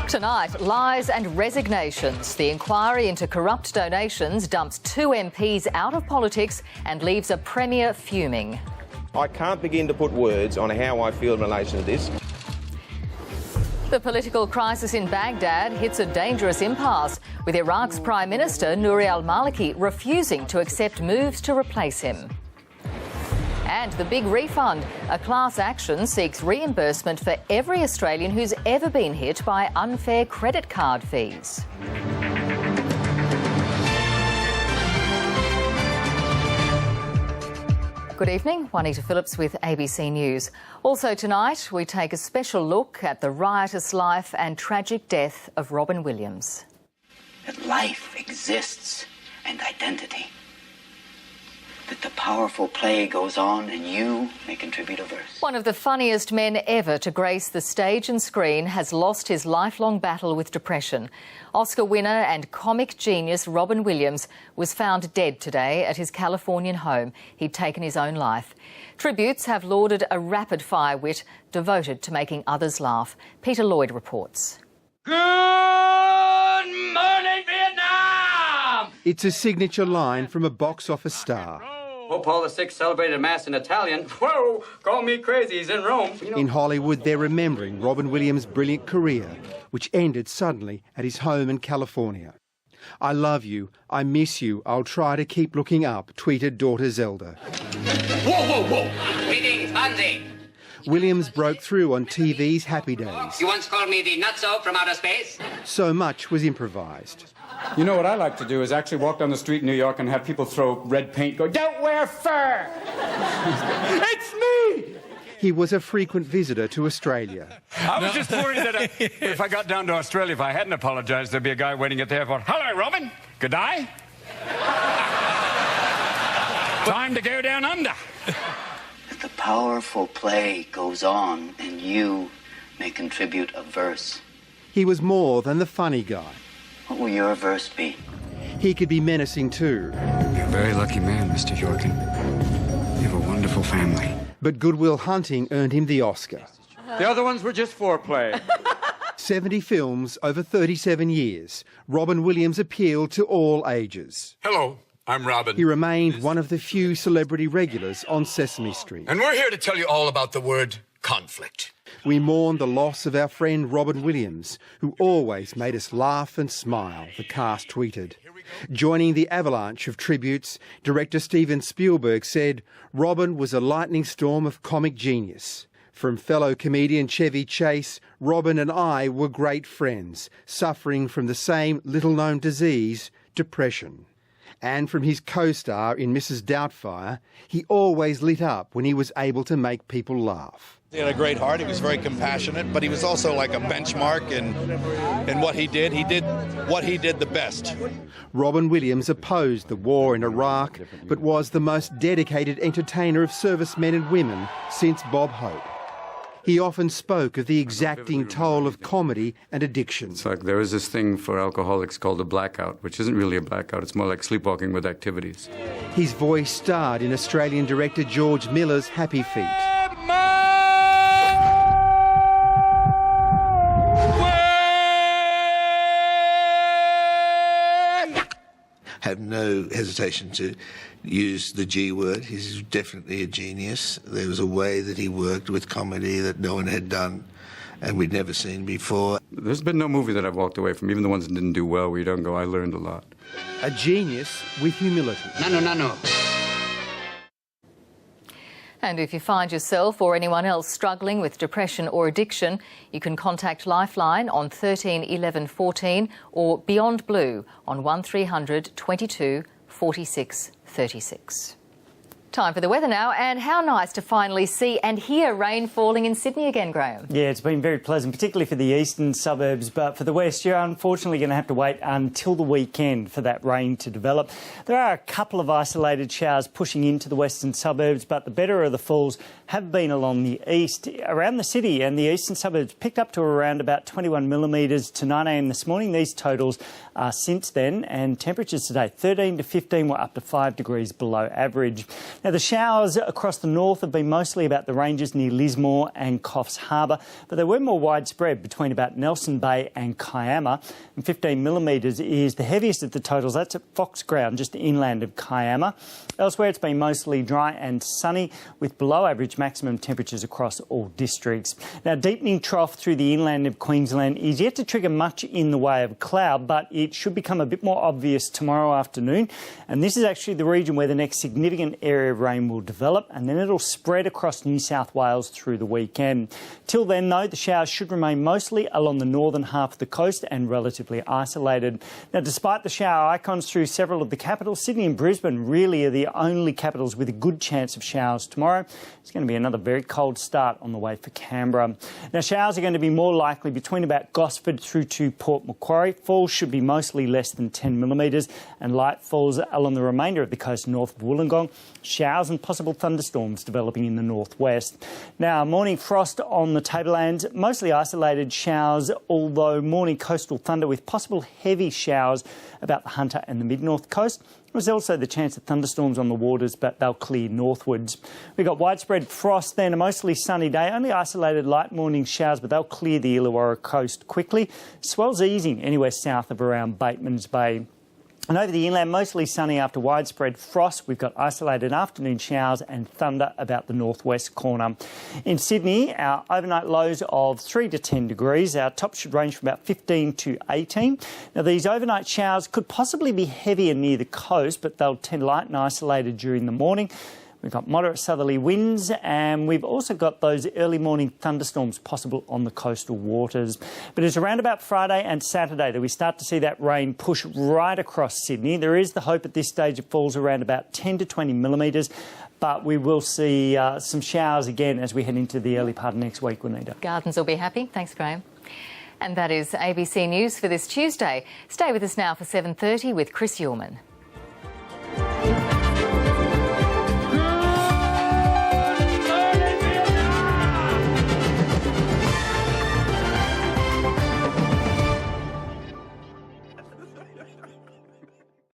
Tonight, lies and resignations. The inquiry into corrupt donations dumps 2 MPs out of politics and leaves a Premier fuming. I can't begin to put words on how I feel in relation to this. The political crisis in Baghdad hits a dangerous impasse, with Iraq's Prime Minister Nouri al-Maliki refusing to accept moves to replace him. And the big refund. A class action seeks reimbursement for every Australian who's ever been hit by unfair credit card fees. Good evening, Juanita Phillips with ABC News. Also tonight, we take a special look at the riotous life and tragic death of Robin Williams. That life exists and identity. That the powerful play goes on and you may contribute a verse. One of the funniest men ever to grace the stage and screen has lost his lifelong battle with depression. Oscar winner and comic genius Robin Williams was found dead today at his Californian home. He'd taken his own life. Tributes have lauded a rapid-fire wit devoted to making others laugh. Peter Lloyd reports. Good morning, Vietnam! It's a signature line from a box office star. Pope Paul VI celebrated Mass in Italian. Whoa, call me crazy, he's in Rome. In Hollywood, they're remembering Robin Williams' brilliant career, which ended suddenly at his home in California. "I love you, I miss you, I'll try to keep looking up," tweeted daughter Zelda. Whoa, whoa, whoa! Greetings, Fonzie. Williams broke through on TV's Happy Days. You once called me the nutso from outer space? So much was improvised. You know what I like to do is actually walk down the street in New York and have people throw red paint, go, "Don't wear fur!" It's me! He was a frequent visitor to Australia. I was just worried that if I got down to Australia, if I hadn't apologized, there'd be a guy waiting at the airport. "Hello, Robin. Good day." Time to go down under. That the powerful play goes on and you may contribute a verse. He was more than the funny guy. What will your verse be? He could be menacing too. You're a very lucky man, Mr. Yorkin. You have a wonderful family. But Good Will Hunting earned him the Oscar. The other ones were just foreplay. 70 films over 37 years. Robin Williams appealed to all ages. Hello, I'm Robin. He remained one of the few celebrity regulars on Sesame Street. And we're here to tell you all about the word conflict. We mourn the loss of our friend Robin Williams, who always made us laugh and smile, the cast tweeted. Joining the avalanche of tributes, director Steven Spielberg said, "Robin was a lightning storm of comic genius. From fellow comedian Chevy Chase, Robin and I were great friends, suffering from the same little-known disease, depression." And from his co-star in Mrs. Doubtfire, he always lit up when he was able to make people laugh. He had a great heart. He was very compassionate, but he was also like a benchmark in what he did. He did what he did the best. Robin Williams opposed the war in Iraq, but was the most dedicated entertainer of servicemen and women since Bob Hope. He often spoke of the exacting toll of comedy and addiction. It's like there is this thing for alcoholics called a blackout, which isn't really a blackout. It's more like sleepwalking with activities. His voice starred in Australian director George Miller's Happy Feet. Have no hesitation to use the G word. He's definitely a genius. There was a way that he worked with comedy that no one had done and we'd never seen before. There's been no movie that I've walked away from, even the ones that didn't do well, where you don't go, I learned a lot. A genius with humility. No. And if you find yourself or anyone else struggling with depression or addiction, you can contact Lifeline on 13 11 14 or Beyond Blue on 1300 22 46 36. Time for the weather now, and how nice to finally see and hear rain falling in Sydney again, Graham. Yeah, it's been very pleasant, particularly for the eastern suburbs, but for the west, you're unfortunately going to have to wait until the weekend for that rain to develop. There are a couple of isolated showers pushing into the western suburbs, but the better of the falls have been along the east. Around the city and the eastern suburbs picked up to around about 21 millimetres to 9 a.m. this morning. These totals since then, and temperatures today 13 to 15 were up to 5 degrees below average. Now, the showers across the north have been mostly about the ranges near Lismore and Coffs Harbour, but they were more widespread between about Nelson Bay and Kiama, and 15 millimetres is the heaviest of the totals. That's at Foxground, just inland of Kiama. Elsewhere, it's been mostly dry and sunny, with below average maximum temperatures across all districts. Now, deepening trough through the inland of Queensland is yet to trigger much in the way of cloud, but it should become a bit more obvious tomorrow afternoon. And this is actually the region where the next significant area of rain will develop, and then it'll spread across New South Wales through the weekend. Till then, though, the showers should remain mostly along the northern half of the coast and relatively isolated. Now, despite the shower icons through several of the capitals, Sydney and Brisbane really are the only capitals with a good chance of showers tomorrow. It's going to be another very cold start on the way for Canberra. Now, showers are going to be more likely between about Gosford through to Port Macquarie. Falls should be mostly less than 10 millimetres, and light falls along the remainder of the coast north of Wollongong. Showers and possible thunderstorms developing in the northwest. Now, morning frost on the tablelands, mostly isolated showers, although morning coastal thunder with possible heavy showers about the Hunter and the mid-north coast. There's also the chance of thunderstorms on the waters, but they'll clear northwards. We've got widespread frost then, a mostly sunny day, only isolated light morning showers, but they'll clear the Illawarra coast quickly. Swells easing anywhere south of around Bateman's Bay. And over the inland, mostly sunny after widespread frost. We've got isolated afternoon showers and thunder about the northwest corner. In Sydney, our overnight lows of 3 to 10 degrees. Our tops should range from about 15 to 18. Now, these overnight showers could possibly be heavier near the coast, but they'll tend light and isolated during the morning. We've got moderate southerly winds, and we've also got those early morning thunderstorms possible on the coastal waters. But it's around about Friday and Saturday that we start to see that rain push right across Sydney. There is the hope at this stage it falls around about 10 to 20 millimetres, but we will see some showers again as we head into the early part of next week, Juanita. Gardens will be happy. Thanks, Graham. And that is ABC News for this Tuesday. Stay with us now for 7:30 with Chris Uhlmann.